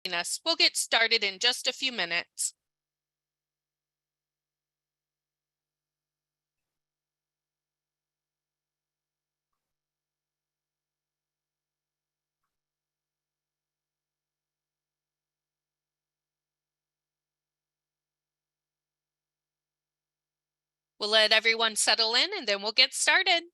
us. We'll get started in just a few minutes. We'll let everyone settle in and then we'll get started.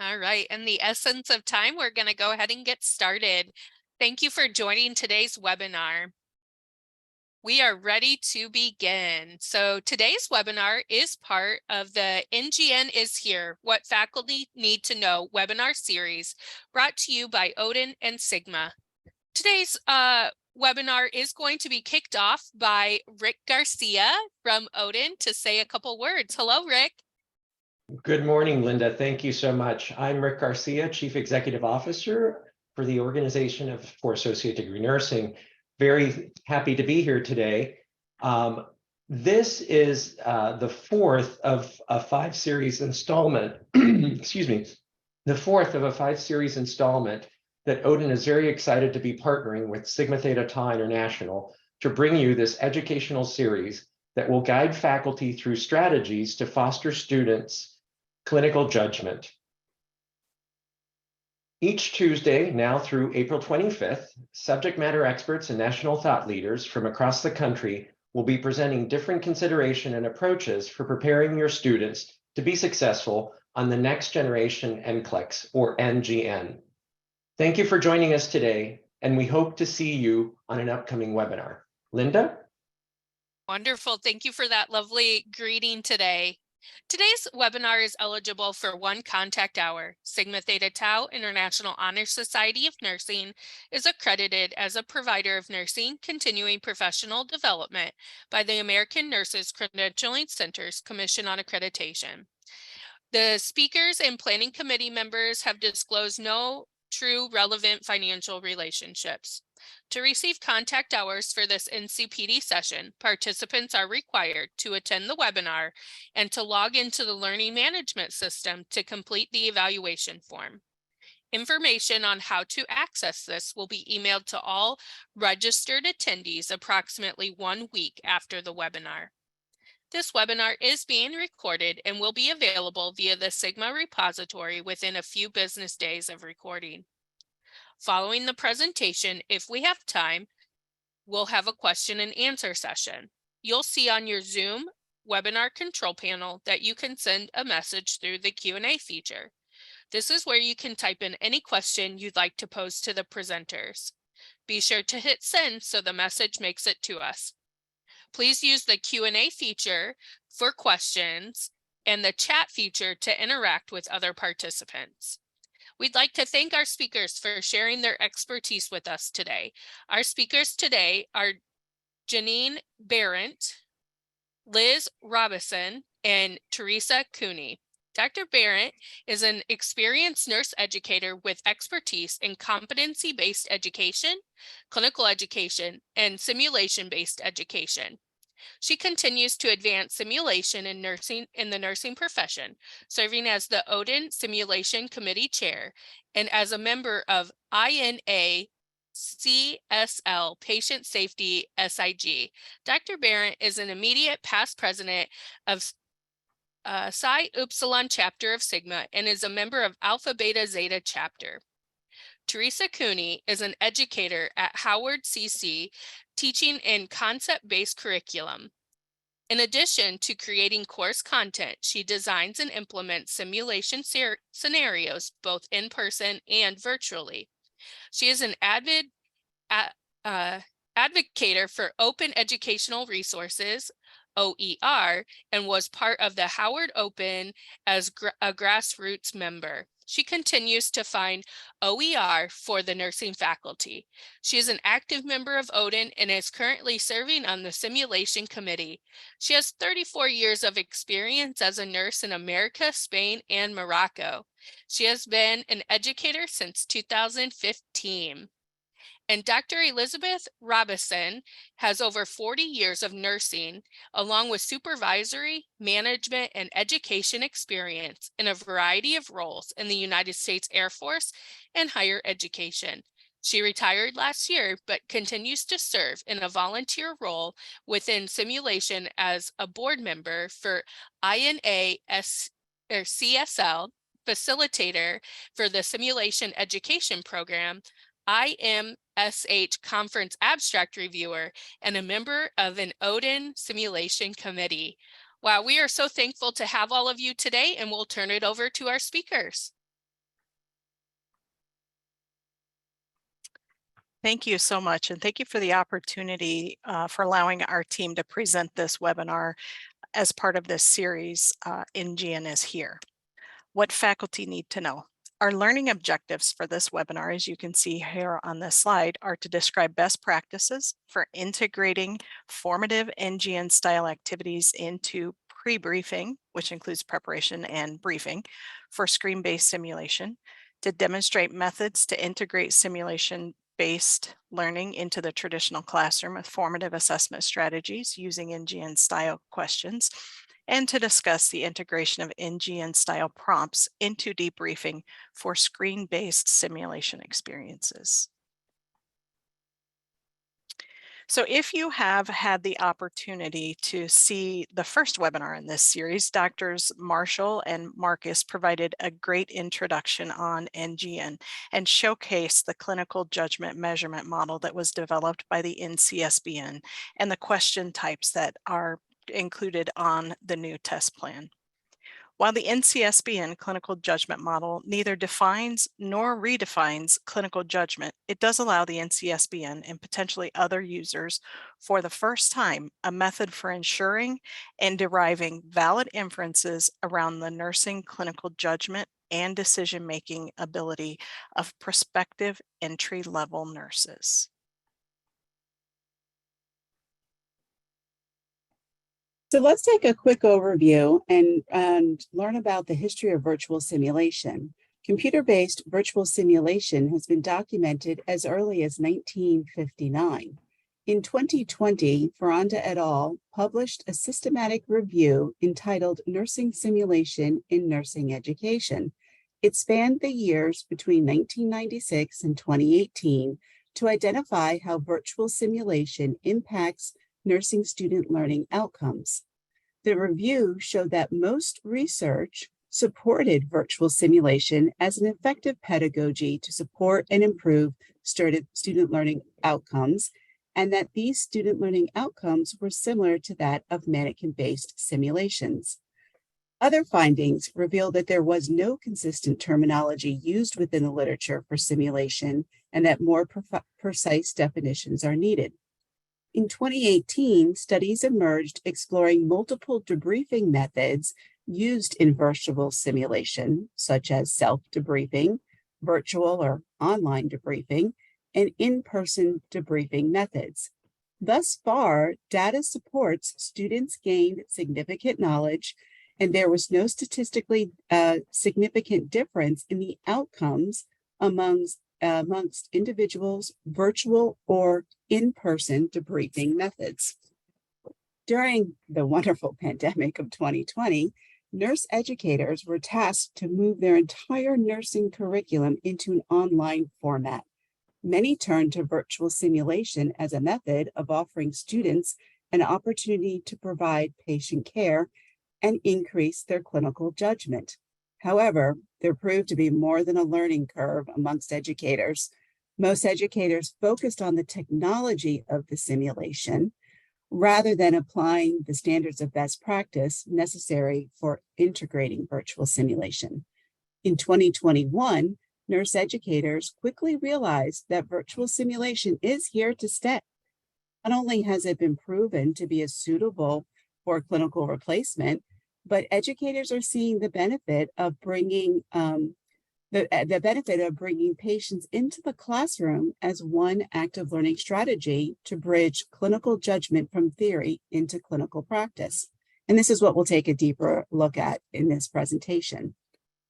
All right, in the essence of time, we're going to go ahead and get started. Thank you for joining today's webinar. We are ready to begin. So today's webinar is part of the NGN is Here, What Faculty Need to Know webinar series brought to you by Odin and Sigma. Today's webinar is going to be kicked off by Rick Garcia from Odin to say a couple words. Hello, Rick. Good morning, Linda. Thank you so much. I'm Rick Garcia, Chief Executive Officer for the Organization for Associate Degree Nursing. Very happy to be here today. This is the fourth of a five-series installment, excuse me, the fourth of a five-series installment that Odin is very excited to be partnering with Sigma Theta Tau International to bring you this educational series that will guide faculty through strategies to foster students' clinical judgment. Each Tuesday, now through April 25th, subject matter experts and national thought leaders from across the country will be presenting different consideration and approaches for preparing your students to be successful on the next generation NCLEX or NGN. Thank you for joining us today, and we hope to see you on an upcoming webinar. Linda? Wonderful. Thank you for that lovely greeting today. Today's webinar is eligible for one contact hour. Sigma Theta Tau International Honor Society of Nursing is accredited as a provider of nursing continuing professional development by the American Nurses Credentialing Center's Commission on Accreditation. The speakers and planning committee members have disclosed no true relevant financial relationships. To receive contact hours for this NCPD session, participants are required to attend the webinar and to log into the learning management system to complete the evaluation form. Information on how to access this will be emailed to all registered attendees approximately 1 week after the webinar. This webinar is being recorded and will be available via the Sigma repository within a few business days of recording. Following the presentation, if we have time, we'll have a question and answer session. You'll see on your Zoom webinar control panel that you can send a message through the Q&A feature. This is where you can type in any question you'd like to pose to the presenters. Be sure to hit send so the message makes it to us. Please use the Q&A feature for questions and the chat feature to interact with other participants. We'd like to thank our speakers for sharing their expertise with us today. Our speakers today are Janine Barrett, Liz Robison, and Teresa Cooney. Dr. Barrett is an experienced nurse educator with expertise in competency-based education, clinical education, and simulation-based education. She continues to advance simulation in the nursing profession, serving as the Odin Simulation Committee Chair and as a member of INA CSL Patient Safety SIG. Dr. Barrett is an immediate past president of Psi Upsilon chapter of Sigma and is a member of Alpha Beta Zeta chapter. Teresa Cooney is an educator at Howard CC, teaching in concept-based curriculum. In addition to creating course content, she designs and implements simulation scenarios both in person and virtually. She is an advocator for open educational resources, OER, and was part of the Howard Open as a grassroots member. She continues to find OER for the nursing faculty. She is an active member of Odin and is currently serving on the simulation committee. She has 34 years of experience as a nurse in America, Spain, and Morocco. She has been an educator since 2015. And Dr. Elizabeth Robison has over 40 years of nursing, along with supervisory, management, and education experience in a variety of roles in the United States Air Force and higher education. She retired last year, but continues to serve in a volunteer role within simulation as a board member for CSL, facilitator for the Simulation Education Program, IMSH Conference Abstract Reviewer, and a member of an Odin Simulation Committee. Wow, we are so thankful to have all of you today, and we'll turn it over to our speakers. Thank you so much, and thank you for the opportunity for allowing our team to present this webinar as part of this series, NGN is Here. What faculty need to know. Our learning objectives for this webinar, as you can see here on this slide, are to describe best practices for integrating formative NGN-style activities into pre-briefing, which includes preparation and briefing, for screen-based simulation, to demonstrate methods to integrate simulation-based learning into the traditional classroom with formative assessment strategies using NGN-style questions, and to discuss the integration of NGN-style prompts into debriefing for screen-based simulation experiences. So if you have had the opportunity to see the first webinar in this series, Drs. Marshall and Marcus provided a great introduction on NGN and showcased the clinical judgment measurement model that was developed by the NCSBN and the question types that are included on the new test plan. While the NCSBN clinical judgment model neither defines nor redefines clinical judgment, it does allow the NCSBN and potentially other users for the first time a method for ensuring and deriving valid inferences around the nursing clinical judgment and decision-making ability of prospective entry-level nurses. So let's take a quick overview and learn about the history of virtual simulation. Computer-based virtual simulation has been documented as early as 1959. In 2020, Ferranda et al. Published a systematic review entitled Nursing Simulation in Nursing Education. It spanned the years between 1996 and 2018 to identify how virtual simulation impacts nursing student learning outcomes. The review showed that most research supported virtual simulation as an effective pedagogy to support and improve student learning outcomes, and that these student learning outcomes were similar to that of mannequin-based simulations. Other findings revealed that there was no consistent terminology used within the literature for simulation and that more precise definitions are needed. In 2018, studies emerged exploring multiple debriefing methods used in virtual simulation, such as self-debriefing, virtual or online debriefing, and in-person debriefing methods. Thus far, data supports students gained significant knowledge, and there was no statistically significant difference in the outcomes amongst individuals' virtual or in-person debriefing methods. During the wonderful pandemic of 2020, nurse educators were tasked to move their entire nursing curriculum into an online format. Many turned to virtual simulation as a method of offering students an opportunity to provide patient care and increase their clinical judgment. However, there proved to be more than a learning curve amongst educators. Most educators focused on the technology of the simulation rather than applying the standards of best practice necessary for integrating virtual simulation. In 2021, nurse educators quickly realized that virtual simulation is here to stay. Not only has it been proven to be a suitable for clinical replacement, but educators are seeing the benefit of bringing patients into the classroom as one active learning strategy to bridge clinical judgment from theory into clinical practice. And this is what we'll take a deeper look at in this presentation.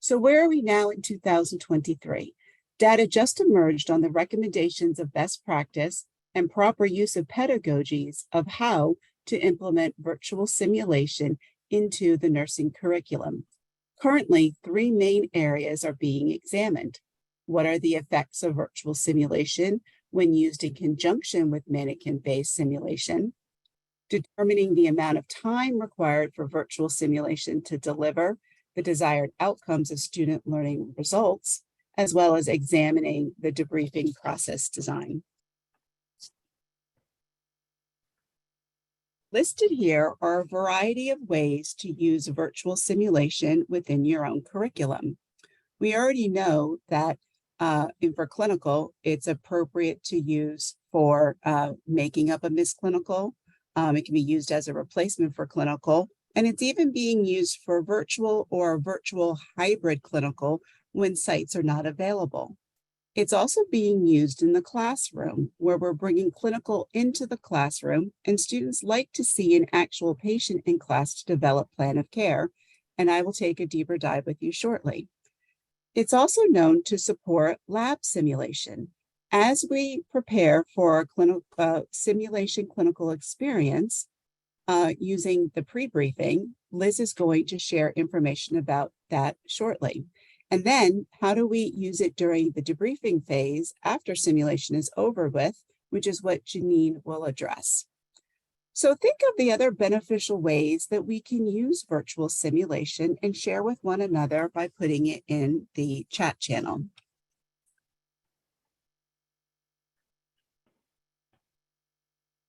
So where are we now in 2023? Data just emerged on the recommendations of best practice and proper use of pedagogies of how to implement virtual simulation into the nursing curriculum. Currently, 3 main areas are being examined. What are the effects of virtual simulation when used in conjunction with mannequin-based simulation? Determining the amount of time required for virtual simulation to deliver the desired outcomes of student learning results, as well as examining the debriefing process design. Listed here are a variety of ways to use virtual simulation within your own curriculum. We already know that for clinical, it's appropriate to use for making up a missed clinical. It can be used as a replacement for clinical, and it's even being used for virtual or virtual hybrid clinical when sites are not available. It's also being used in the classroom, where we're bringing clinical into the classroom, and students like to see an actual patient in class to develop plan of care, and I will take a deeper dive with you shortly. It's also known to support lab simulation. As we prepare for our clinical simulation clinical experience using the pre-briefing, Liz is going to share information about that shortly. And then how do we use it during the debriefing phase after simulation is over with, which is what Janine will address. So think of the other beneficial ways that we can use virtual simulation and share with one another by putting it in the chat channel.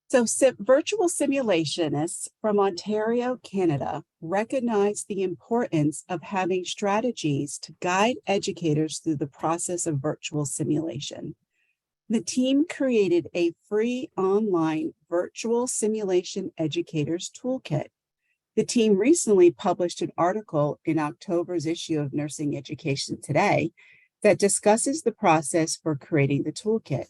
So virtual simulationists from Ontario, Canada, recognize the importance of having strategies to guide educators through the process of virtual simulation. The team created a free online virtual simulation educators toolkit. The team recently published an article in October's issue of Nursing Education Today that discusses the process for creating the toolkit.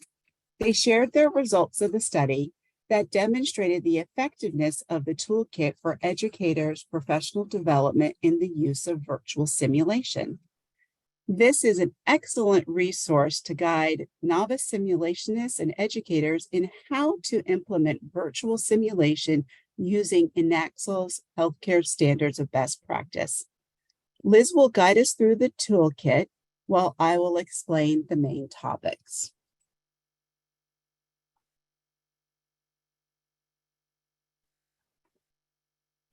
They shared their results of the study that demonstrated the effectiveness of the toolkit for educators' professional development in the use of virtual simulation. This is an excellent resource to guide novice simulationists and educators in how to implement virtual simulation using NCLEX healthcare standards of best practice. Liz will guide us through the toolkit while I will explain the main topics.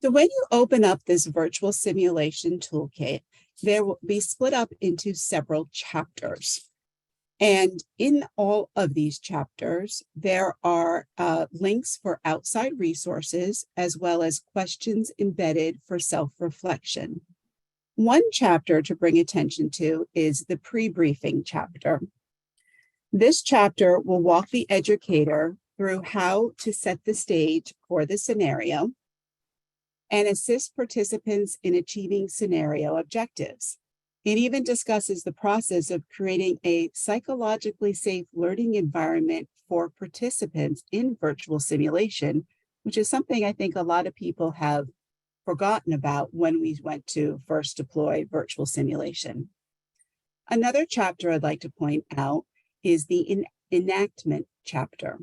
So when you open up this virtual simulation toolkit, there will be split up into several chapters. And in all of these chapters, there are links for outside resources, as well as questions embedded for self-reflection. One chapter to bring attention to is the pre-briefing chapter. This chapter will walk the educator through how to set the stage for the scenario and assist participants in achieving scenario objectives. It even discusses the process of creating a psychologically safe learning environment for participants in virtual simulation, which is something I think a lot of people have forgotten about when we went to first deploy virtual simulation. Another chapter I'd like to point out is the enactment chapter.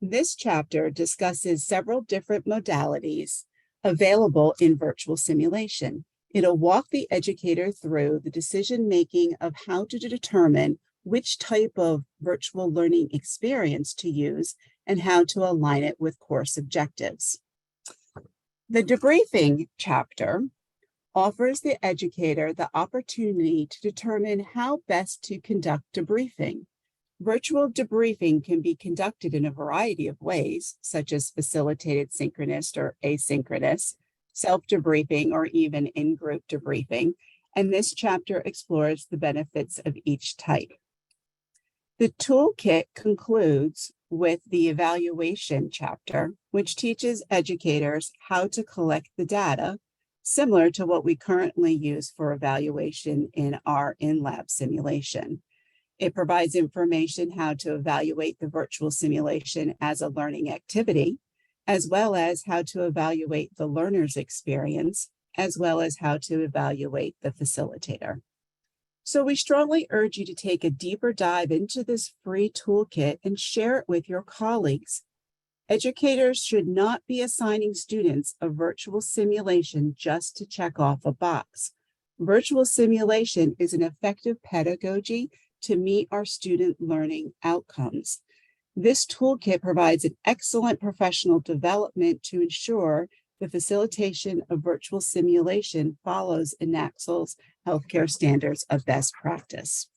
This chapter discusses several different modalities available in virtual simulation. It'll walk the educator through the decision-making of how to determine which type of virtual learning experience to use and how to align it with course objectives. The debriefing chapter offers the educator the opportunity to determine how best to conduct debriefing. Virtual debriefing can be conducted in a variety of ways, such as facilitated synchronous or asynchronous, self-debriefing, or even in-group debriefing, and this chapter explores the benefits of each type. The toolkit concludes with the evaluation chapter, which teaches educators how to collect the data, similar to what we currently use for evaluation in our in-lab simulation. It provides information how to evaluate the virtual simulation as a learning activity, as well as how to evaluate the learner's experience, as well as how to evaluate the facilitator. So we strongly urge you to take a deeper dive into this free toolkit and share it with your colleagues. Educators should not be assigning students a virtual simulation just to check off a box. Virtual simulation is an effective pedagogy to meet our student learning outcomes. This toolkit provides an excellent professional development to ensure the facilitation of virtual simulation follows NAACL's healthcare standards of best practice.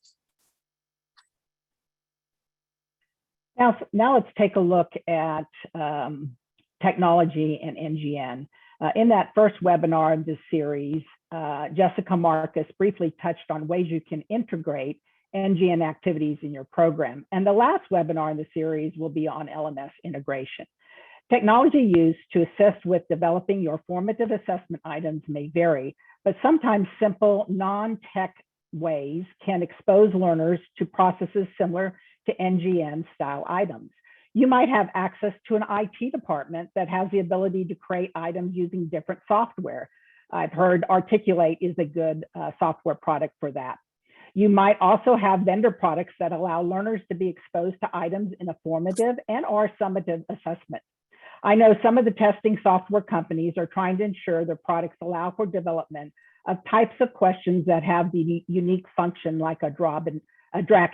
Now let's take a look at technology and NGN. In that first webinar of this series, Jessica Marcus briefly touched on ways you can integrate NGN activities in your program. And the last webinar in the series will be on LMS integration. Technology used to assist with developing your formative assessment items may vary, but sometimes simple non-tech ways can expose learners to processes similar to NGN-style items. You might have access to an IT department that has the ability to create items using different software. I've heard Articulate is a good software product for that. You might also have vendor products that allow learners to be exposed to items in a formative and/or summative assessment. I know some of the testing software companies are trying to ensure their products allow for development of types of questions that have the unique function like a drag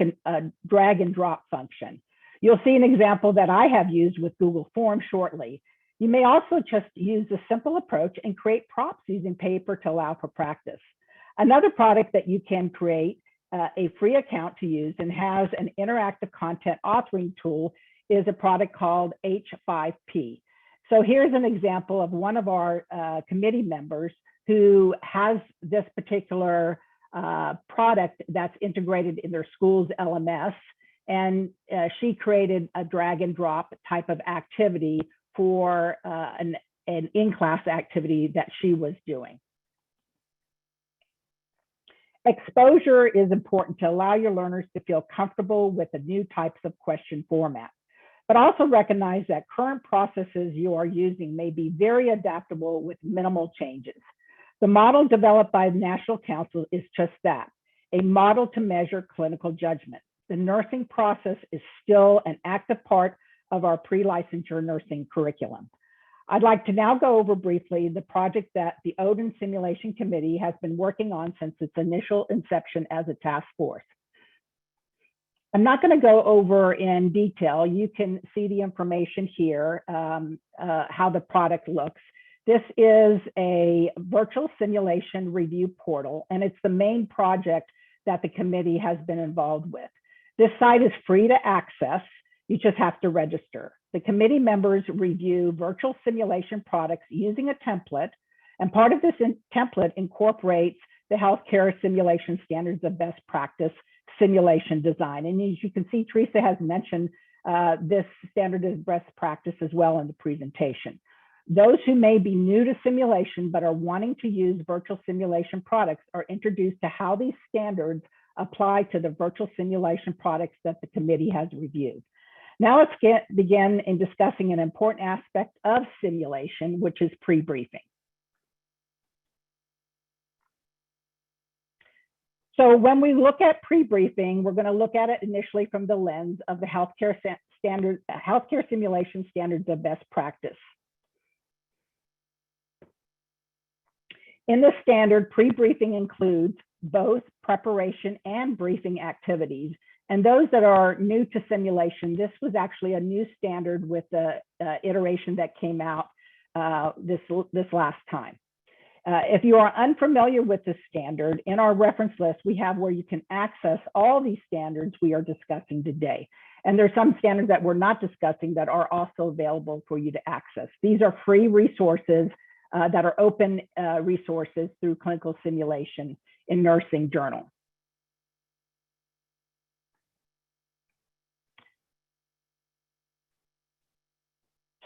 and drop function. You'll see an example that I have used with Google Forms shortly. You may also just use a simple approach and create props using paper to allow for practice. Another product that you can create a free account to use and has an interactive content authoring tool is a product called H5P. So here's an example of one of our committee members who has this particular product that's integrated in their school's LMS. And she created a drag and drop type of activity for an in-class activity that she was doing. Exposure is important to allow your learners to feel comfortable with the new types of question format, but also recognize that current processes you are using may be very adaptable with minimal changes. The model developed by the National Council is just that, a model to measure clinical judgment. The nursing process is still an active part of our pre-licensure nursing curriculum. I'd like to now go over briefly the project that the Odin Simulation Committee has been working on since its initial inception as a task force. I'm not going to go over in detail. You can see the information here, how the product looks. This is a virtual simulation review portal, and it's the main project that the committee has been involved with. This site is free to access. You just have to register. The committee members review virtual simulation products using a template, and part of this template incorporates the healthcare simulation standards of best practice simulation design. And as you can see, Teresa has mentioned this standard of best practice as well in the presentation. Those who may be new to simulation but are wanting to use virtual simulation products are introduced to how these standards apply to the virtual simulation products that the committee has reviewed. Now let's begin in discussing an important aspect of simulation, which is pre-briefing. So when we look at pre-briefing, we're going to look at it initially from the lens of the healthcare simulation standards of best practice. In the standard, pre-briefing includes both preparation and briefing activities. And those that are new to simulation, this was actually a new standard with the iteration that came out this last time. If you are unfamiliar with the standard, in our reference list, we have where you can access all these standards we are discussing today. And there's some standards that we're not discussing that are also available for you to access. These are free resources that are open resources through Clinical Simulation in Nursing Journal.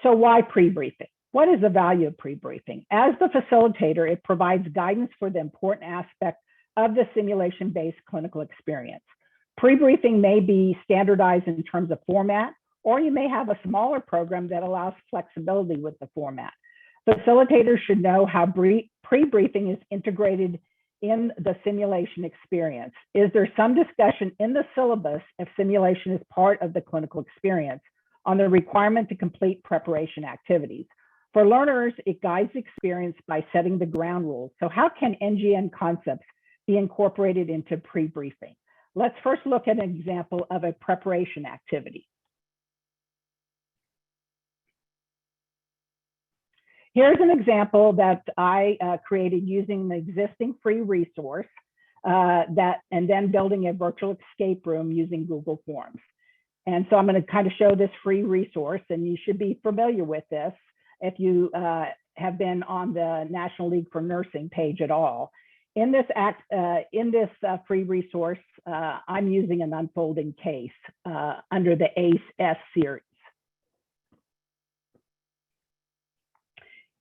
So why pre-briefing? What is the value of pre-briefing? As the facilitator, it provides guidance for the important aspect of the simulation-based clinical experience. Pre-briefing may be standardized in terms of format, or you may have a smaller program that allows flexibility with the format. Facilitators should know how pre-briefing is integrated in the simulation experience. Is there some discussion in the syllabus if simulation is part of the clinical experience on the requirement to complete preparation activities? For learners, it guides experience by setting the ground rules. So how can NGN concepts be incorporated into pre-briefing? Let's first look at an example of a preparation activity. Here's an example that I created using the existing free resource and then building a virtual escape room using Google Forms. And so I'm going to kind of show this free resource, and you should be familiar with this if you have been on the National League for Nursing page at all. In this free resource, I'm using an unfolding case under the ACE-S series.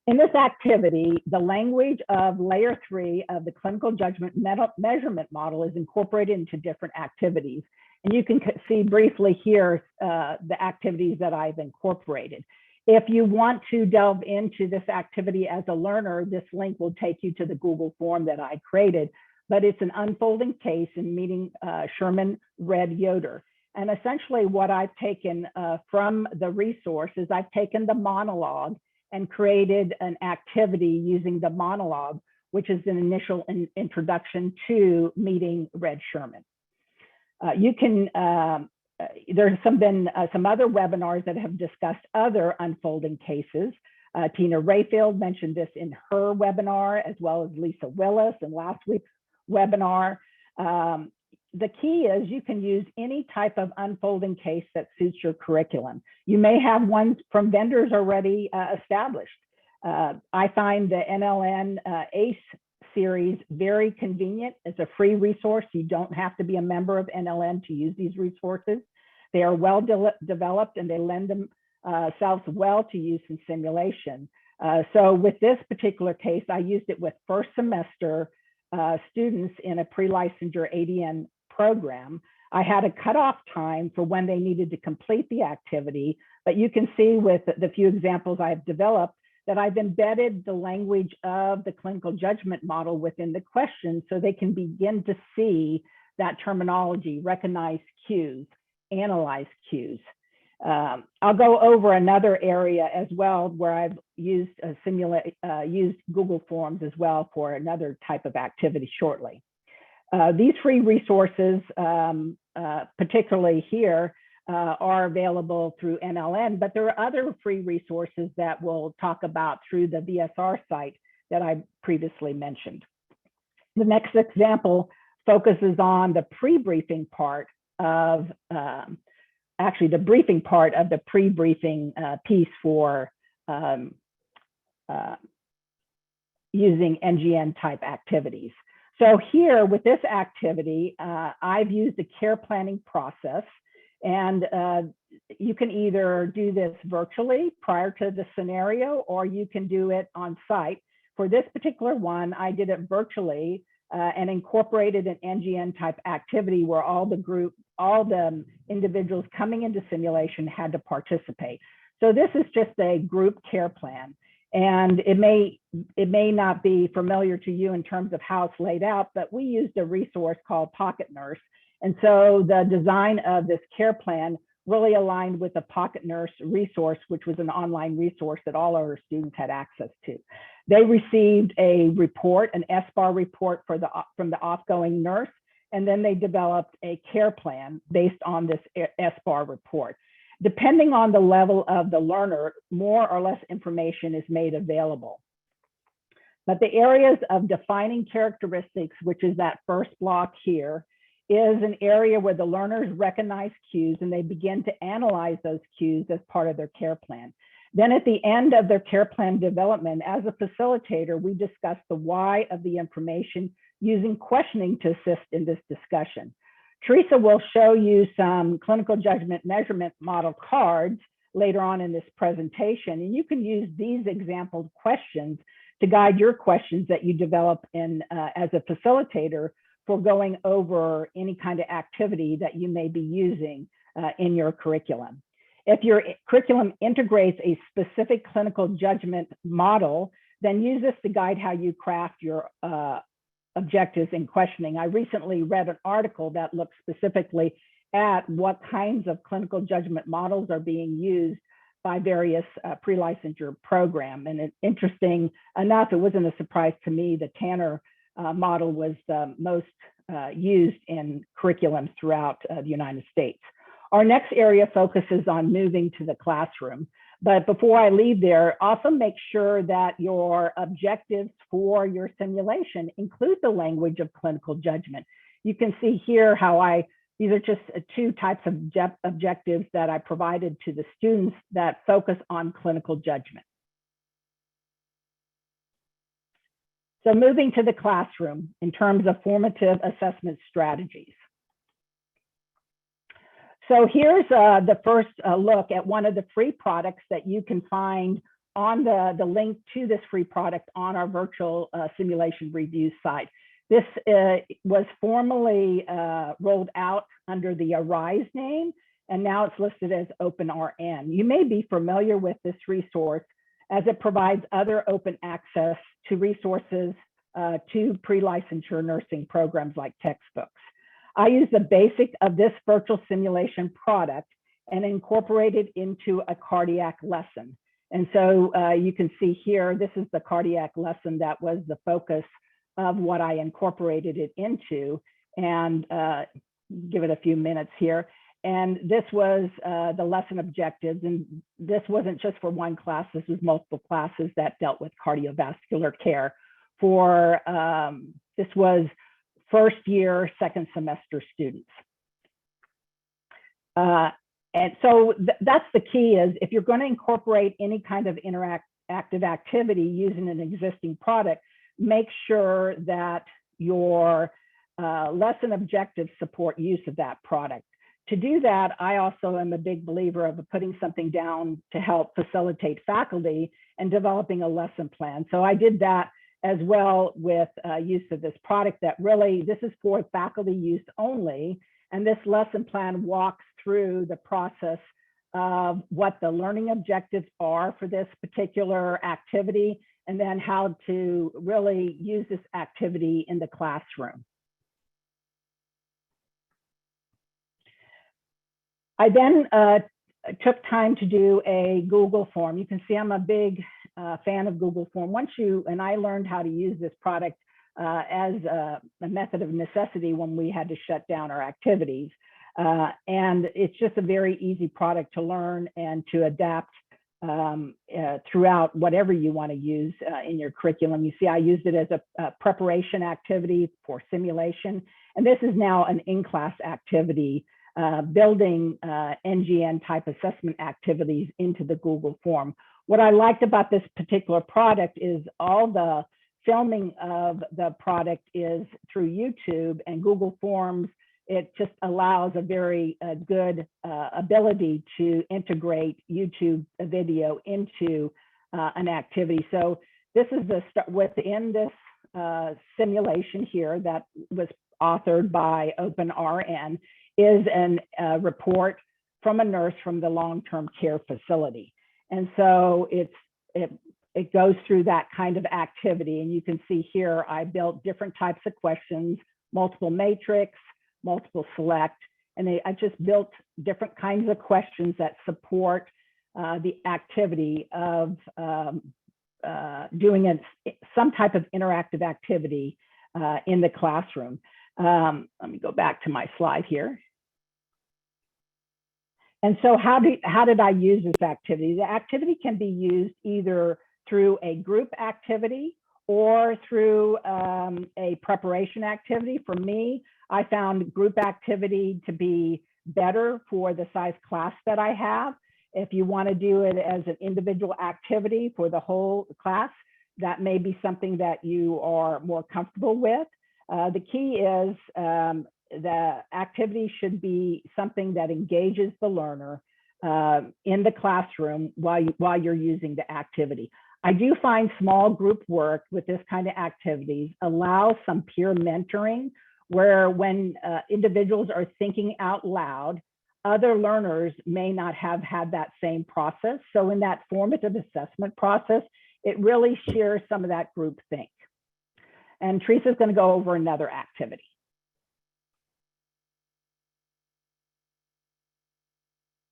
In this activity, the language of layer 3 of the clinical judgment measurement model is incorporated into different activities. And you can see briefly here the activities that I've incorporated. If you want to delve into this activity as a learner, this link will take you to the Google form that I created, but it's an unfolding case in meeting Sherman Red Yoder. And essentially what I've taken from the resource is I've taken the monologue and created an activity using the monologue, which is an initial introduction to meeting Red Sherman. There's been some other webinars that have discussed other unfolding cases. Tina Rayfield mentioned this in her webinar, as well as Lisa Willis in last week's webinar. The key is you can use any type of unfolding case that suits your curriculum. You may have ones from vendors already established. I find the NLN ACE series very convenient. It's a free resource. You don't have to be a member of NLN to use these resources. They are well developed and they lend themselves well to use in simulation. So with this particular case, I used it with first semester students in a pre-licensure ADN program. I had a cutoff time for when they needed to complete the activity, but you can see with the few examples I've developed that I've embedded the language of the clinical judgment model within the question so they can begin to see that terminology, recognize cues, analyze cues. I'll go over another area as well where I've used used Google Forms as well for another type of activity shortly. These free resources, particularly here, are available through NLN, but there are other free resources that we'll talk about through the VSR site that I previously mentioned. The next example focuses on the pre-briefing part of, actually the briefing part of the pre-briefing piece for using NGN type activities. So here with this activity, I've used the care planning process, and you can either do this virtually prior to the scenario, or you can do it on site. For this particular one, I did it virtually and incorporated an NGN type activity where all the individuals coming into simulation had to participate. So this is just a group care plan. And it may not be familiar to you in terms of how it's laid out, but we used a resource called Pocket Nurse. And so the design of this care plan really aligned with the Pocket Nurse resource, which was an online resource that all our students had access to. They received a report, an SBAR report from the outgoing nurse, and then they developed a care plan based on this SBAR report. Depending on the level of the learner, more or less information is made available. But the areas of defining characteristics, which is that first block here, is an area where the learners recognize cues and they begin to analyze those cues as part of their care plan. Then at the end of their care plan development, as a facilitator, we discuss the why of the information using questioning to assist in this discussion. Teresa will show you some clinical judgment measurement model cards later on in this presentation. And you can use these example questions to guide your questions that you develop in as a facilitator for going over any kind of activity that you may be using in your curriculum. If your curriculum integrates a specific clinical judgment model, then use this to guide how you craft your objectives in questioning. I recently read an article that looked specifically at what kinds of clinical judgment models are being used by various pre-licensure program. And it's interesting enough, it wasn't a surprise to me, the Tanner model was the most used in curriculums throughout the United States. Our next area focuses on moving to the classroom. But before I leave there, also make sure that your objectives for your simulation include the language of clinical judgment. You can see here how these are just two types of objectives that I provided to the students that focus on clinical judgment. So moving to the classroom in terms of formative assessment strategies. So here's the first look at one of the free products that you can find on the link to this free product on our virtual simulation review site. This was formerly rolled out under the Arise name, and now it's listed as OpenRN. You may be familiar with this resource as it provides other open access to resources to pre-licensure nursing programs like textbooks. I use the basic of this virtual simulation product and incorporate it into a cardiac lesson. And so you can see here, this is the cardiac lesson that was the focus of what I incorporated it into, and give it a few minutes here. And this was the lesson objectives. And this wasn't just for one class, this was multiple classes that dealt with cardiovascular care. This was first year, second semester students. And so that's the key is if you're going to incorporate any kind of interactive activity using an existing product, make sure that your lesson objectives support use of that product. To do that, I also am a big believer of putting something down to help facilitate faculty and developing a lesson plan. So I did that as well with use of this product that really, this is for faculty use only. And this lesson plan walks through the process of what the learning objectives are for this particular activity, and then how to really use this activity in the classroom. I then took time to do a Google form. You can see I'm a big fan of Google form. And I learned how to use this product as a method of necessity when we had to shut down our activities. And it's just a very easy product to learn and to adapt throughout whatever you want to use in your curriculum. You see, I used it as a preparation activity for simulation. And this is now an in-class activity, building NGN type assessment activities into the Google form. What I liked about this particular product is all the filming of the product is through YouTube, and Google Forms, it just allows a very good ability to integrate YouTube video into an activity. So this is within this simulation here that was authored by OpenRN is a report from a nurse from the long-term care facility. And so it goes through that kind of activity. And you can see here, I built different types of questions, multiple matrix, multiple select, and I just built different kinds of questions that support the activity of doing some type of interactive activity in the classroom. Let me go back to my slide here. And so how did I use this activity? The activity can be used either through a group activity or through a preparation activity. For me, I found group activity to be better for the size class that I have. If you want to do it as an individual activity for the whole class, that may be something that you are more comfortable with. The key is the activity should be something that engages the learner, in the classroom while you're using the activity. I do find small group work with this kind of activities allows some peer mentoring, where when individuals are thinking out loud, other learners may not have had that same process. So in that formative assessment process, it really shares some of that group think. And Teresa's going to go over another activity.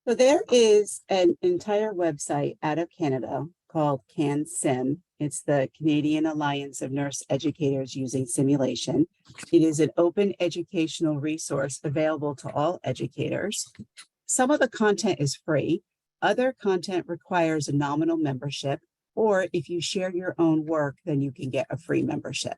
So there is an entire website out of Canada called CanSim. It's the Canadian Alliance of Nurse Educators Using Simulation. It is an open educational resource available to all educators. Some of the content is free. Other content requires a nominal membership, or if you share your own work, then you can get a free membership.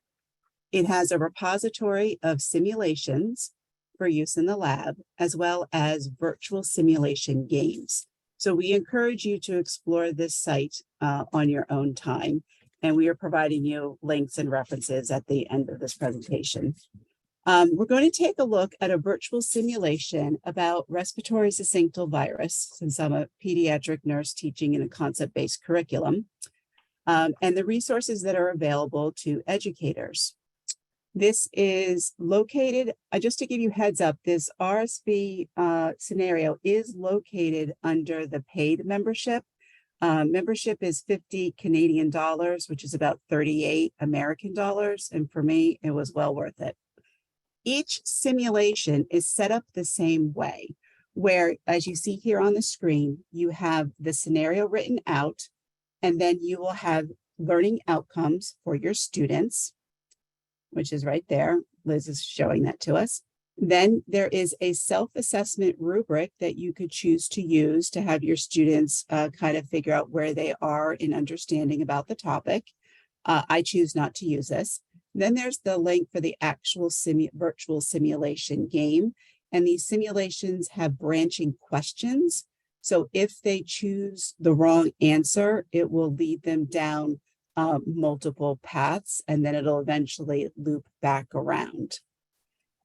It has a repository of simulations for use in the lab, as well as virtual simulation games. So we encourage you to explore this site on your own time, and we are providing you links and references at the end of this presentation. We're going to take a look at a virtual simulation about respiratory syncytial virus, since I'm a pediatric nurse teaching in a concept-based curriculum, and the resources that are available to educators. This is located, just to give you heads up, this RSV scenario is located under the paid membership. Membership is 50 Canadian dollars, which is about 38 American dollars. And for me, it was well worth it. Each simulation is set up the same way, where, as you see here on the screen, you have the scenario written out, and then you will have learning outcomes for your students, which is right there. Liz is showing that to us. Then there is a self-assessment rubric that you could choose to use to have your students kind of figure out where they are in understanding about the topic. I choose not to use this. Then there's the link for the actual virtual simulation game. And these simulations have branching questions. So if they choose the wrong answer, it will lead them down multiple paths, and then it'll eventually loop back around.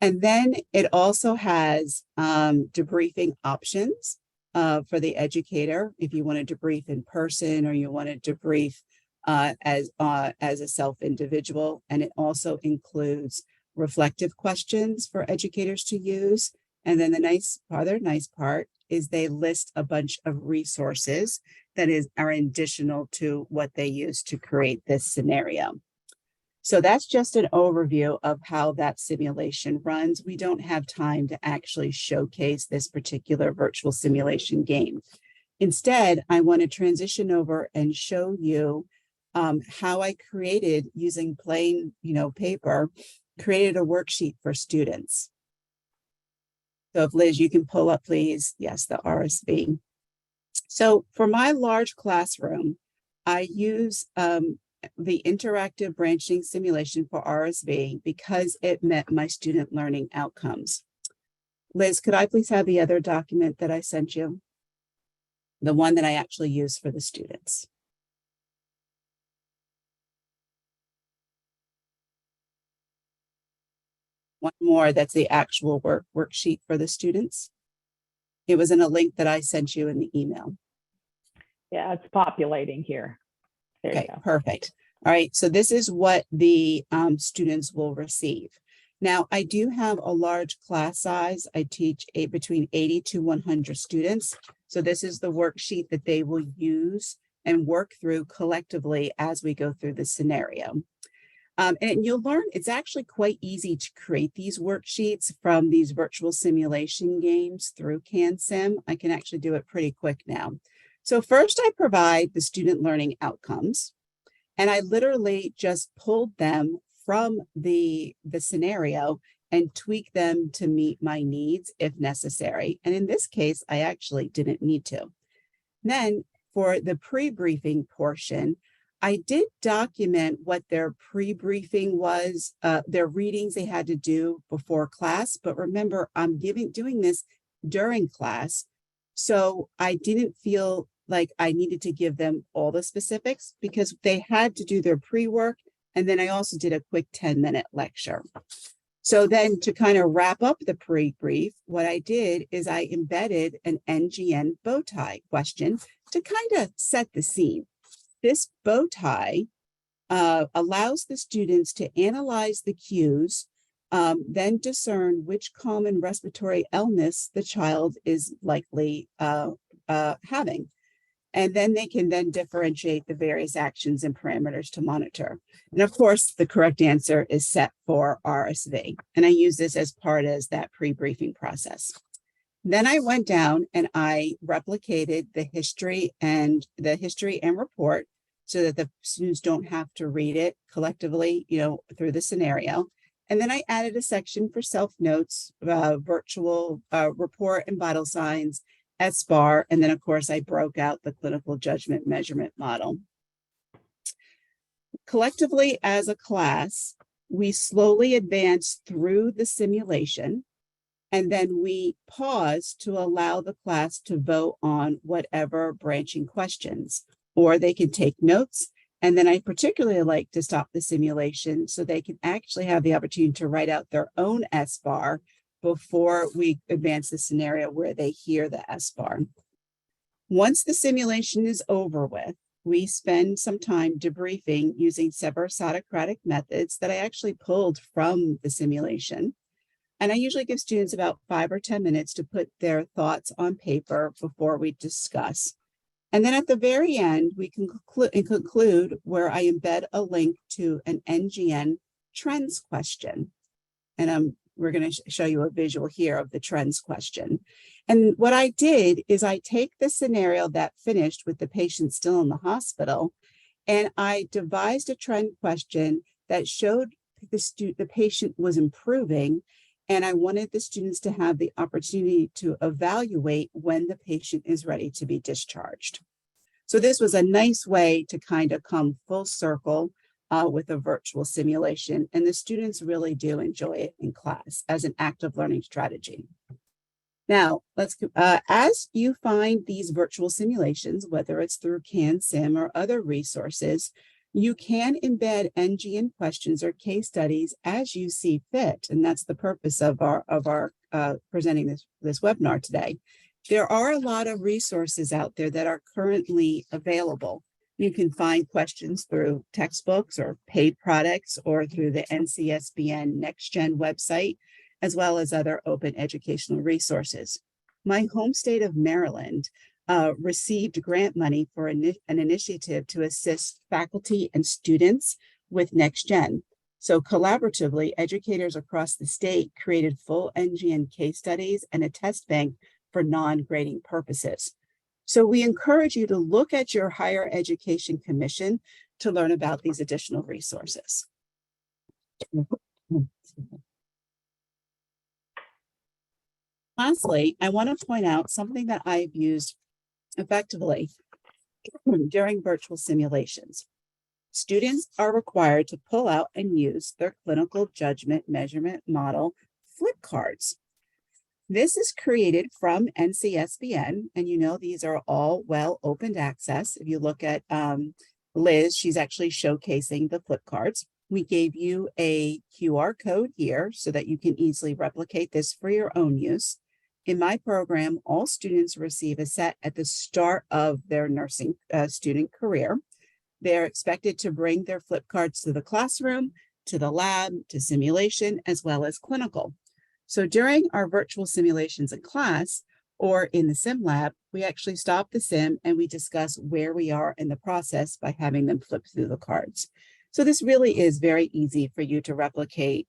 And then it also has debriefing options for the educator if you want to debrief in person or you want to debrief as a self-individual. And it also includes reflective questions for educators to use. And then the other nice part is they list a bunch of resources that are additional to what they use to create this scenario. So that's just an overview of how that simulation runs. We don't have time to actually showcase this particular virtual simulation game. Instead, I want to transition over and show you how I created, using plain paper, created a worksheet for students. So if Liz, you can pull up, please. Yes, the RSV. So for my large classroom, I use the interactive branching simulation for RSV because it met my student learning outcomes. Liz, could I please have the other document that I sent you? The one that I actually use for the students. One more, that's the actual worksheet for the students. It was in a link that I sent you in the email. Yeah, it's populating here. There Okay, you go. perfect. All right, so this is what the students will receive. Now, I do have a large class size. I teach between 80 to 100 students. So this is the worksheet that they will use and work through collectively as we go through the scenario. And you'll learn it's actually quite easy to create these worksheets from these virtual simulation games through CanSim. I can actually do it pretty quick now. So first I provide the student learning outcomes, and I literally just pulled them from the scenario and tweak them to meet my needs if necessary. And in this case, I actually didn't need to. Then for the pre-briefing portion, I did document what their pre-briefing was, their readings they had to do before class. But remember, I'm doing this during class. So I didn't feel like I needed to give them all the specifics because they had to do their pre-work. And then I also did a quick 10-minute lecture. So then to kind of wrap up the pre-brief, what I did is I embedded an NGN bow tie question to kind of set the scene. This bow tie allows the students to analyze the cues, then discern which common respiratory illness the child is likely having. And then they can then differentiate the various actions and parameters to monitor. And of course, the correct answer is set for RSV. And I use this as part of that pre-briefing process. Then I went down and I replicated the history and report so that the students don't have to read it collectively, through the scenario. And then I added a section for self-notes, virtual report and vital signs, SBAR, and then of course I broke out the clinical judgment measurement model. Collectively as a class, we slowly advanced through the simulation, and then we paused to allow the class to vote on whatever branching questions, or they can take notes. And then I particularly like to stop the simulation so they can actually have the opportunity to write out their own SBAR before we advance the scenario where they hear the SBAR. Once the simulation is over with, we spend some time debriefing using several Socratic methods that I actually pulled from the simulation. And I usually give students about 5 or 10 minutes to put their thoughts on paper before we discuss. And then at the very end, we can conclude where I embed a link to an NGN trends question. And we're going to show you a visual here of the trends question. And what I did is I take the scenario that finished with the patient still in the hospital, and I devised a trend question that showed the patient was improving. And I wanted the students to have the opportunity to evaluate when the patient is ready to be discharged. So this was a nice way to kind of come full circle with a virtual simulation. And the students really do enjoy it in class as an active learning strategy. Now, as you find these virtual simulations, whether it's through CanSim or other resources, you can embed NGN questions or case studies as you see fit. And that's the purpose of our presenting this webinar today. There are a lot of resources out there that are currently available. You can find questions through textbooks or paid products or through the NCSBN NextGen website, as well as other open educational resources. My home state of Maryland received grant money for an initiative to assist faculty and students with NextGen. So collaboratively, educators across the state created full NGN case studies and a test bank for non-grading purposes. So we encourage you to look at your higher education commission to learn about these additional resources. Lastly, I want to point out something that I've used effectively during virtual simulations. Students are required to pull out and use their clinical judgment measurement model flip cards. This is created from NCSBN, and these are all well opened access. If you look at Liz, she's actually showcasing the flip cards. We gave you a QR code here so that you can easily replicate this for your own use. In my program, all students receive a set at the start of their nursing student career. They're expected to bring their flip cards to the classroom, to the lab, to simulation, as well as clinical. So during our virtual simulations in class or in the sim lab, we actually stop the sim and we discuss where we are in the process by having them flip through the cards. So this really is very easy for you to replicate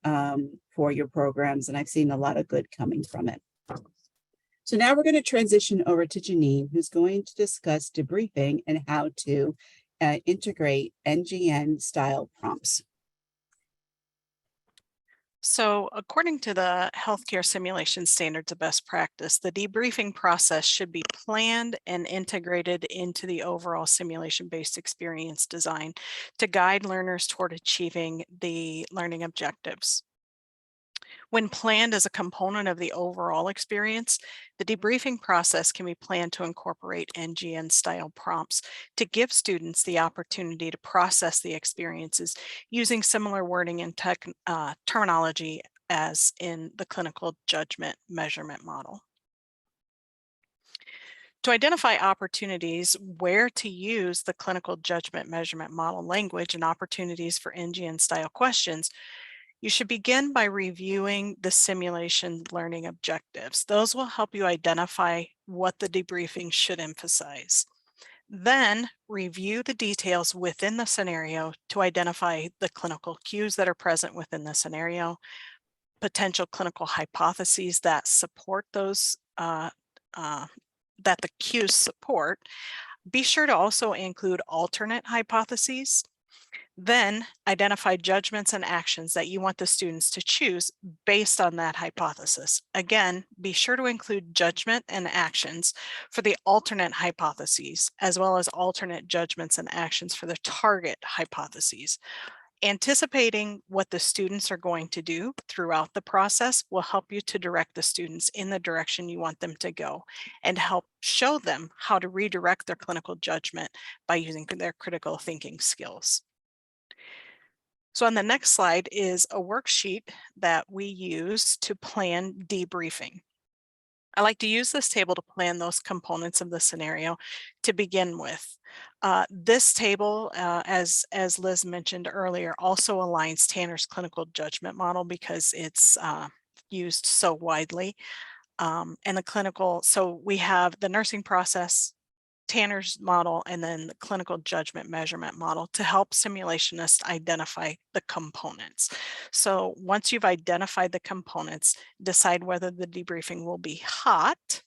for your programs, and I've seen a lot of good coming from it. So now we're going to transition over to Janine, who's going to discuss debriefing and how to integrate NGN-style prompts. So according to the healthcare simulation standards of best practice, the debriefing process should be planned and integrated into the overall simulation-based experience design to guide learners toward achieving the learning objectives. When planned as a component of the overall experience, the debriefing process can be planned to incorporate NGN-style prompts to give students the opportunity to process the experiences using similar wording and terminology as in the clinical judgment measurement model. To identify opportunities where to use the clinical judgment measurement model language and opportunities for NGN-style questions, you should begin by reviewing the simulation learning objectives. Those will help you identify what the debriefing should emphasize. Then review the details within the scenario to identify the clinical cues that are present within the scenario, potential clinical hypotheses that support those, that the cues support. Be sure to also include alternate hypotheses. Then identify judgments and actions that you want the students to choose based on that hypothesis. Again, be sure to include judgment and actions for the alternate hypotheses, as well as alternate judgments and actions for the target hypotheses. Anticipating what the students are going to do throughout the process will help you to direct the students in the direction you want them to go and help show them how to redirect their clinical judgment by using their critical thinking skills. So on the next slide is a worksheet that we use to plan debriefing. I like to use this table to plan those components of the scenario to begin with. This table, as Liz mentioned earlier, also aligns Tanner's clinical judgment model because it's used so widely. And the clinical, so we have the nursing process, Tanner's model, and then the clinical judgment measurement model to help simulationists identify the components. So once you've identified the components, decide whether the debriefing will be hot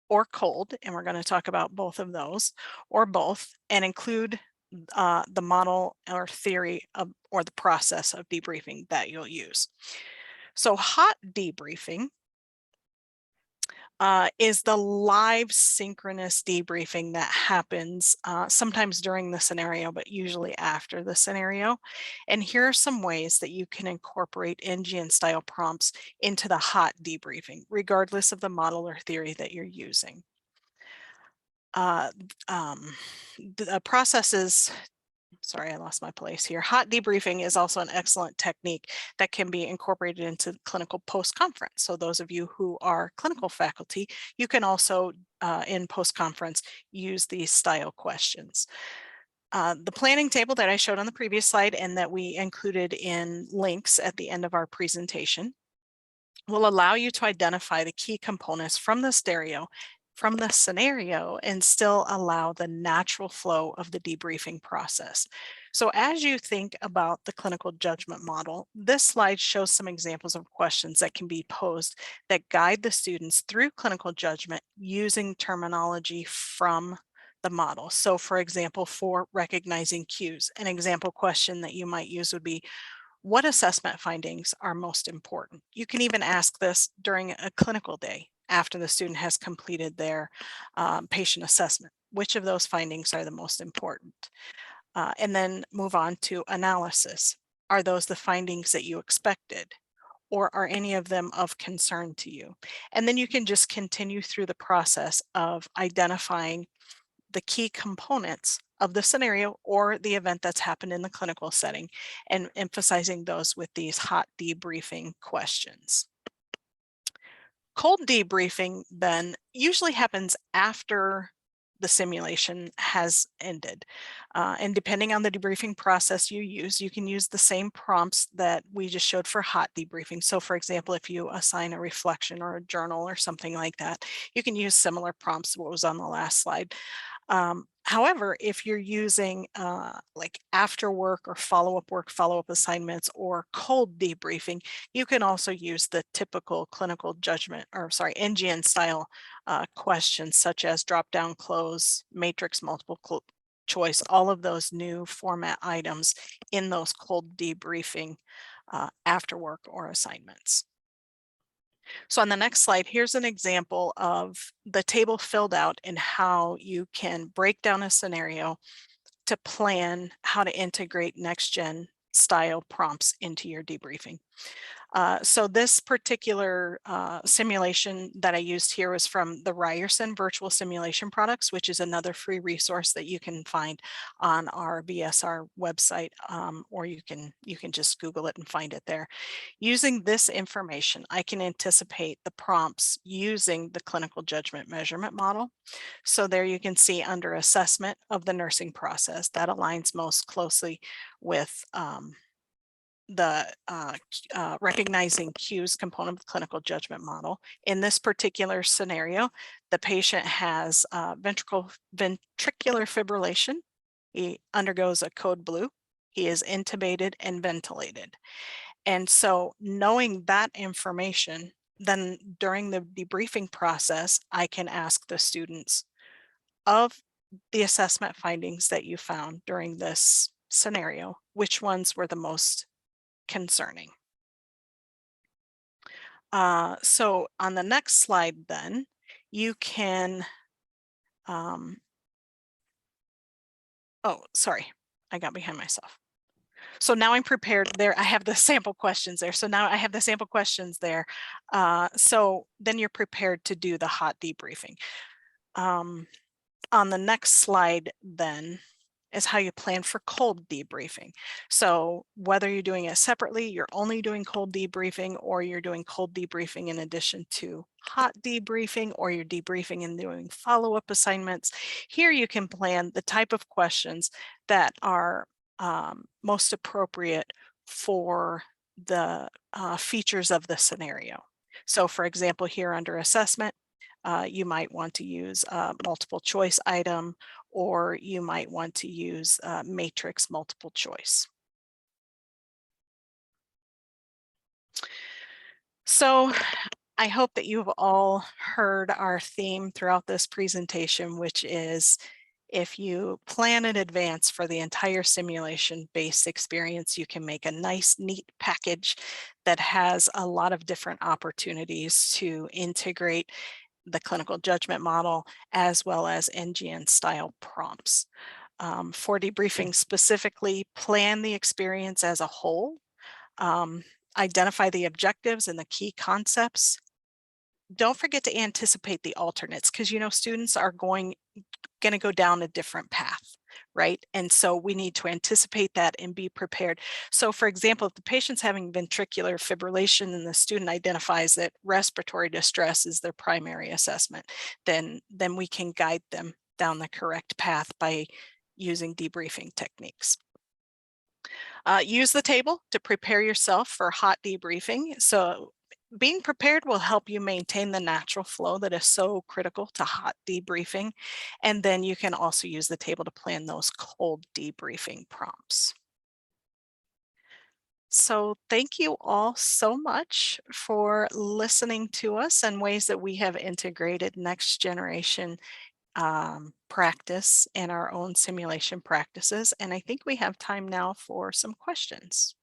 or cold, and we're going to talk about both of those, or both, and include the model or theory of, or the process of debriefing that you'll use. So hot debriefing is the live synchronous debriefing that happens sometimes during the scenario, but usually after the scenario. And here are some ways that you can incorporate NGN-style prompts into the hot debriefing, regardless of the model or theory that you're using. The processes, sorry, I lost my place here. Hot debriefing is also an excellent technique that can be incorporated into clinical post-conference. So those of you who are clinical faculty, you can also in post-conference use these style questions. The planning table that I showed on the previous slide and that we included in links at the end of our presentation will allow you to identify the key components from the scenario and still allow the natural flow of the debriefing process. So as you think about the clinical judgment model, this slide shows some examples of questions that can be posed that guide the students through clinical judgment using terminology from the model. So for example, for recognizing cues, an example question that you might use would be, what assessment findings are most important? You can even ask this during a clinical day after the student has completed their patient assessment. Which of those findings are the most important? And then move on to analysis. Are those the findings that you expected? Or are any of them of concern to you? And then you can just continue through the process of identifying the key components of the scenario or the event that's happened in the clinical setting and emphasizing those with these hot debriefing questions. Cold debriefing then usually happens after the simulation has ended. And depending on the debriefing process you use, you can use the same prompts that we just showed for hot debriefing. So for example, if you assign a reflection or a journal or something like that, you can use similar prompts to what was on the last slide. However, if you're using like after work or follow-up assignments or cold debriefing, you can also use the typical clinical judgment, or sorry, NGN-style questions such as drop-down close, matrix multiple choice, all of those new format items in those cold debriefing after work or assignments. So on the next slide, here's an example of the table filled out and how you can break down a scenario to plan how to integrate next gen NGN-style prompts into your debriefing. So this particular simulation that I used here was from the Ryerson Virtual Simulation Products, which is another free resource that you can find on our VSR website, or you can just Google it and find it there. Using this information, I can anticipate the prompts using the clinical judgment measurement model. So there you can see under assessment of the nursing process, that aligns most closely with the recognizing cues component of the clinical judgment model. In this particular scenario, the patient has ventricular fibrillation. He undergoes a code blue. He is intubated and ventilated. And so knowing that information, then during the debriefing process, I can ask the students, of the assessment findings that you found during this scenario, which ones were the most concerning? So on the next slide, then you can, oh, sorry, I got behind myself. So now I'm prepared there. I have the sample questions there. So now I have the sample questions there. So then you're prepared to do the hot debriefing. On the next slide, then, is how you plan for cold debriefing. So whether you're doing it separately, you're only doing cold debriefing, or you're doing cold debriefing in addition to hot debriefing, or you're debriefing and doing follow-up assignments. Here you can plan the type of questions that are most appropriate for the features of the scenario. So for example, here under assessment, you might want to use a multiple choice item, or you might want to use matrix multiple choice. So I hope that you've all heard our theme throughout this presentation, which is, if you plan in advance for the entire simulation-based experience, you can make a nice, neat package that has a lot of different opportunities to integrate the clinical judgment model, as well as NGN-style prompts. For debriefing specifically, plan the experience as a whole, identify the objectives and the key concepts. Don't forget to anticipate the alternates, because students are going to go down a different path, right? And so we need to anticipate that and be prepared. So for example, if the patient's having ventricular fibrillation and the student identifies that respiratory distress is their primary assessment, then we can guide them down the correct path by using debriefing techniques. Use the table to prepare yourself for hot debriefing. So being prepared will help you maintain the natural flow that is so critical to hot debriefing. And then you can also use the table to plan those cold debriefing prompts. So thank you all so much for listening to us and ways that we have integrated next generation practice in our own simulation practices. And I think we have time now for some questions.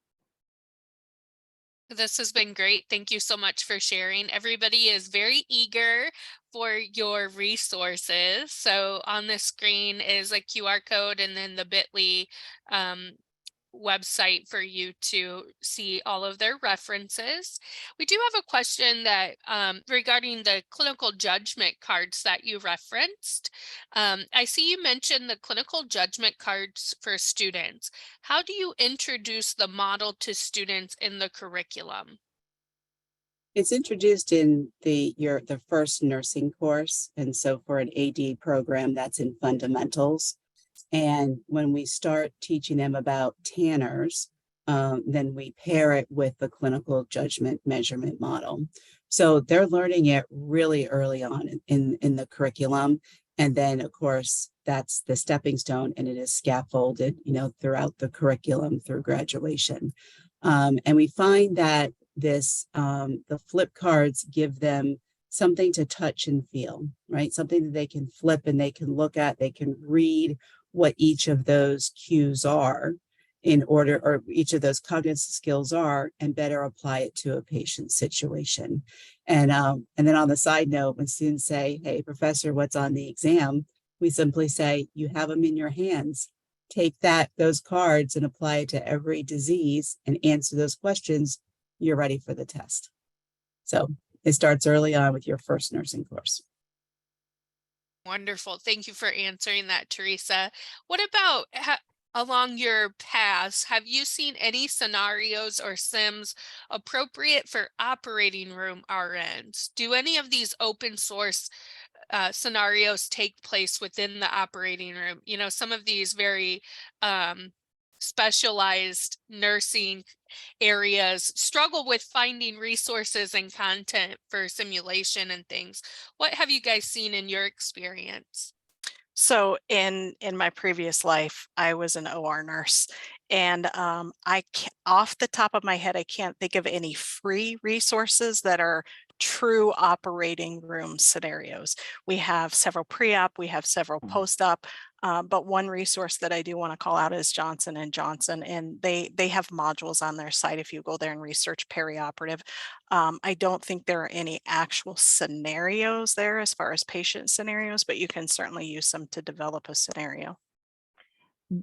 This has been great. Thank you so much for sharing. Everybody is very eager for your resources. So on the screen is a QR code and then the bit.ly website for you to see all of their references. We do have a question that regarding the clinical judgment cards that you referenced. I see you mentioned the clinical judgment cards for students. How do you introduce the model to students in the curriculum? It's introduced in the first nursing course. And so for an AD program, that's in fundamentals. And when we start teaching them about Tanners, then we pair it with the clinical judgment measurement model. So they're learning it really early on in the curriculum. And then, of course, that's the stepping stone, and it is scaffolded, throughout the curriculum through graduation. And we find that the flip cards give them something to touch and feel, right? Something that they can flip and they can look at, they can read what each of those cues are or each of those cognitive skills are, and better apply it to a patient situation. And then on the side note, when students say, "Hey, professor, what's on the exam?" we simply say, "You have them in your hands. take those cards and apply it to every disease and answer those questions, you're ready for the test. So it starts early on with your first nursing course. Wonderful. Thank you for answering that, Teresa. What about along your paths? Have you seen any scenarios or sims appropriate for operating room RNs? Do any of these open source scenarios take place within the operating room? You know, some of these very specialized nursing areas struggle with finding resources and content for simulation and things. What have you guys seen in your experience? So in my previous life, I was an OR nurse, and off the top of my head, I can't think of any free resources that are true operating room scenarios. We have several pre-op, we have several post-op, but one resource that I do want to call out is Johnson & Johnson, and they have modules on their site if you go there and research perioperative. I don't think there are any actual scenarios there as far as patient scenarios, but you can certainly use them to develop a scenario.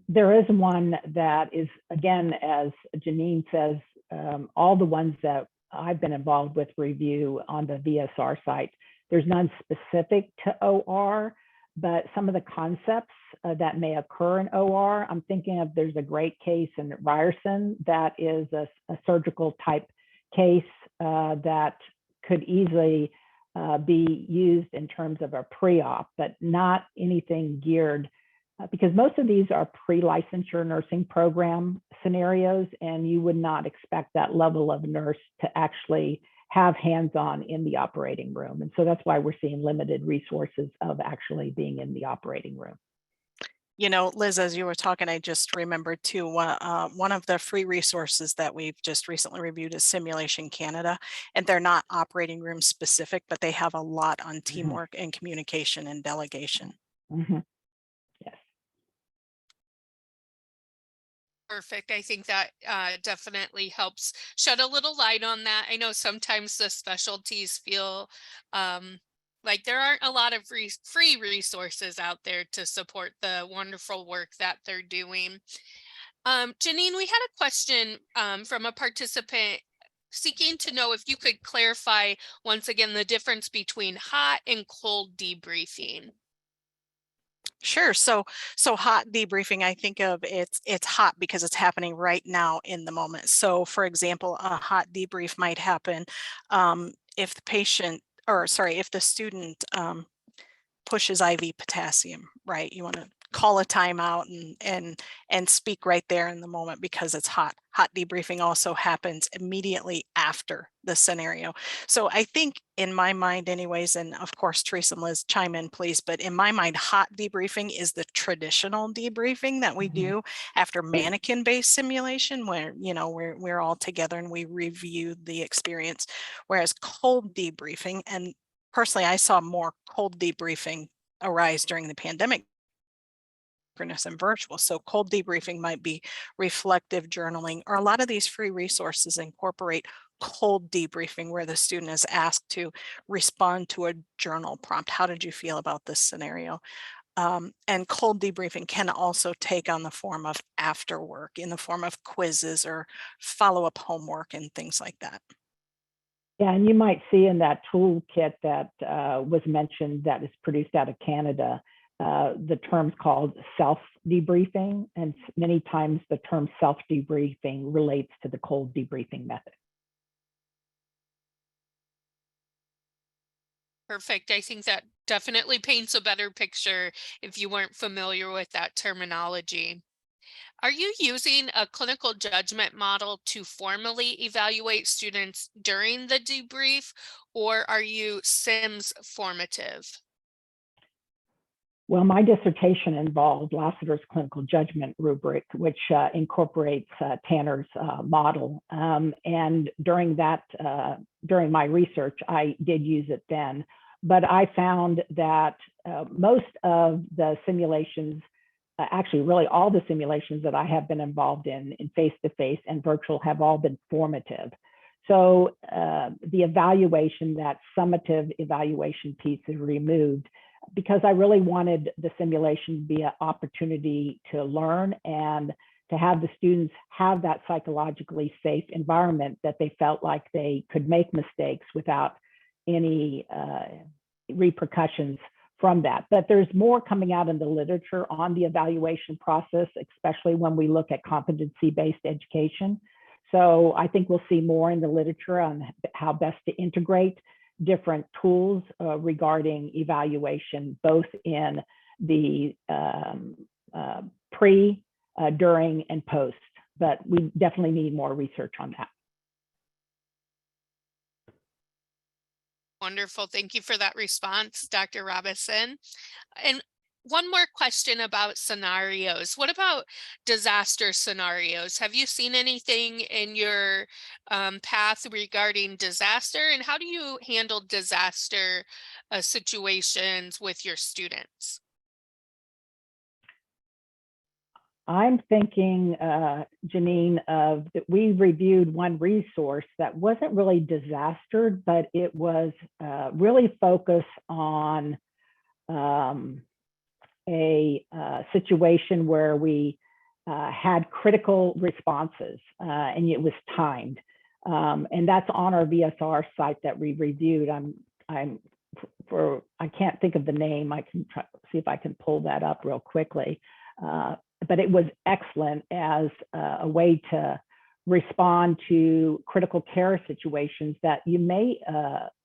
There is one that is, again, as Janine says, all the ones that I've been involved with review on the VSR site. There's none specific to OR, but some of the concepts that may occur in OR, I'm thinking of, there's a great case in Ryerson that is a surgical type case that could easily be used in terms of a pre-op, but not anything geared, because most of these are pre-licensure nursing program scenarios, and you would not expect that level of nurse to actually have hands-on in the operating room. And so that's why we're seeing limited resources of actually being in the operating room. You know, Liz, as you were talking, I just remembered too, one of the free resources that we've just recently reviewed is Simulation Canada, and they're not operating room specific, but they have a lot on teamwork and communication and delegation. Yes. Perfect. I think that definitely helps shed a little light on that. I know sometimes the specialties feel like there aren't a lot of free resources out there to support the wonderful work that they're doing. Janine, we had a question from a participant seeking to know if you could clarify once again the difference between hot and cold debriefing. Sure. So hot debriefing, I think of it's hot because it's happening right now in the moment. So for example, a hot debrief might happen if the patient, or sorry, if the student pushes IV potassium, right? You want to call a timeout and speak right there in the moment because it's hot. Hot debriefing also happens immediately after the scenario. So I think in my mind anyways, and of course Teresa and Liz chime in please, but in my mind hot debriefing is the traditional debriefing that we do after mannequin-based simulation, where you know we're all together and we review the experience, whereas cold debriefing, and personally I saw more cold debriefing arise during the pandemic and virtual. So cold debriefing might be reflective journaling, or a lot of these free resources incorporate cold debriefing where the student is asked to respond to a journal prompt. How did you feel about this scenario? And cold debriefing can also take on the form of after work in the form of quizzes or follow-up homework and things like that. Yeah, and you might see in that toolkit that was mentioned that is produced out of Canada, the term's called self-debriefing, and many times the term self-debriefing relates to the cold debriefing method. Perfect. I think that definitely paints a better picture if you weren't familiar with that terminology. Are you using a clinical judgment model to formally evaluate students during the debrief, or are you SIMS formative? Well, my dissertation involved Lassiter's clinical judgment rubric, which incorporates Tanner's model. And during my research, I did use it then. But I found that most of the simulations, actually really all the simulations that I have been involved in face-to-face and virtual, have all been formative. So the evaluation, that summative evaluation piece, is removed. because I really wanted the simulation to be an opportunity to learn and to have the students have that psychologically safe environment that they felt like they could make mistakes without any repercussions from that. But there's more coming out in the literature on the evaluation process, especially when we look at competency-based education. So I think we'll see more in the literature on how best to integrate different tools regarding evaluation, both in the pre, during, and post. But we definitely need more research on that. Wonderful. Thank you for that response, Dr. Robison. And one more question about scenarios. What about disaster scenarios? Have you seen anything in your path regarding disaster, and how do you handle disaster situations with your students? I'm thinking, Janine, of that we reviewed one resource that wasn't really disaster, but it was really focused on a situation where we had critical responses and it was timed. And that's on our VSR site that we reviewed. I can't think of the name. I can see if I can pull that up real quickly. But it was excellent as a way to respond to critical care situations that you may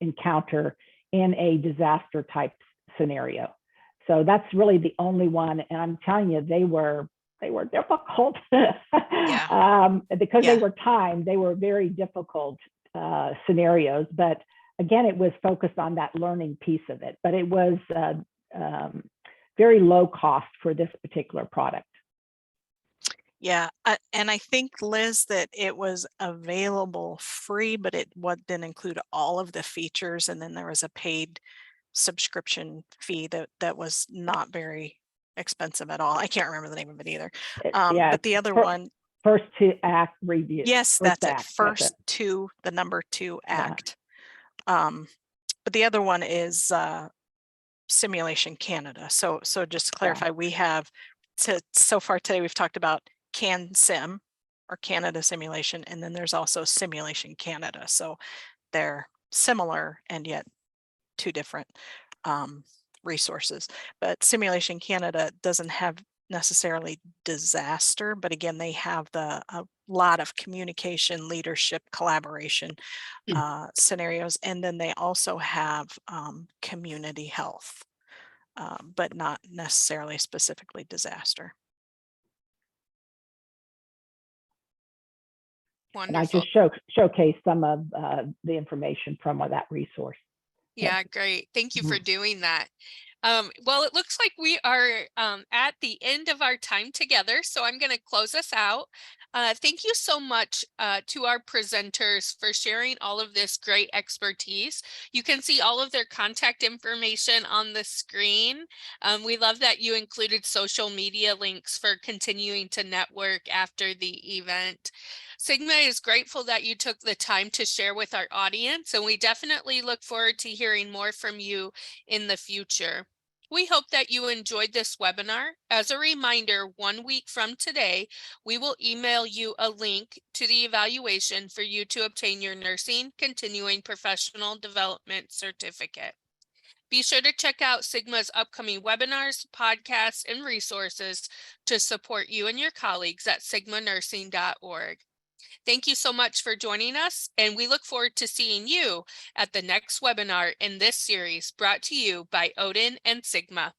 encounter in a disaster type scenario. So that's really the only one. And I'm telling you, they were difficult because they were timed. They were very difficult scenarios. But again, it was focused on that learning piece of it. But it was very low cost for this particular product. Yeah, and I think, Liz, that it was available free, but it didn't include all of the features, and then there was a paid subscription fee that was not very expensive at all. I can't remember the name of it either. But the other one, First to Act review. yes, that's it. First to the number 2 Act. But the other one is Simulation Canada. So just to clarify, we have so far today we've talked about CanSim or Canada Simulation, and then there's also Simulation Canada. So they're similar and yet two different resources. But Simulation Canada doesn't have necessarily disaster, but again, they have a lot of communication, leadership, collaboration scenarios, and then they also have community health, but not necessarily specifically disaster. Wonderful. And I just showcase some of the information from that resource. Yeah, great. Thank you for doing that. Well, it looks like we are at the end of our time together, so I'm going to close us out. Thank you so much to our presenters for sharing all of this great expertise. You can see all of their contact information on the screen. We love that you included social media links for continuing to network after the event. Sigma is grateful that you took the time to share with our audience, and we definitely look forward to hearing more from you in the future. We hope that you enjoyed this webinar. As a reminder, 1 week from today, we will email you a link to the evaluation for you to obtain your Nursing Continuing Professional Development Certificate. Be sure to check out Sigma's upcoming webinars, podcasts, and resources to support you and your colleagues at sigmanursing.org. Thank you so much for joining us, and we look forward to seeing you at the next webinar in this series brought to you by Odin and Sigma.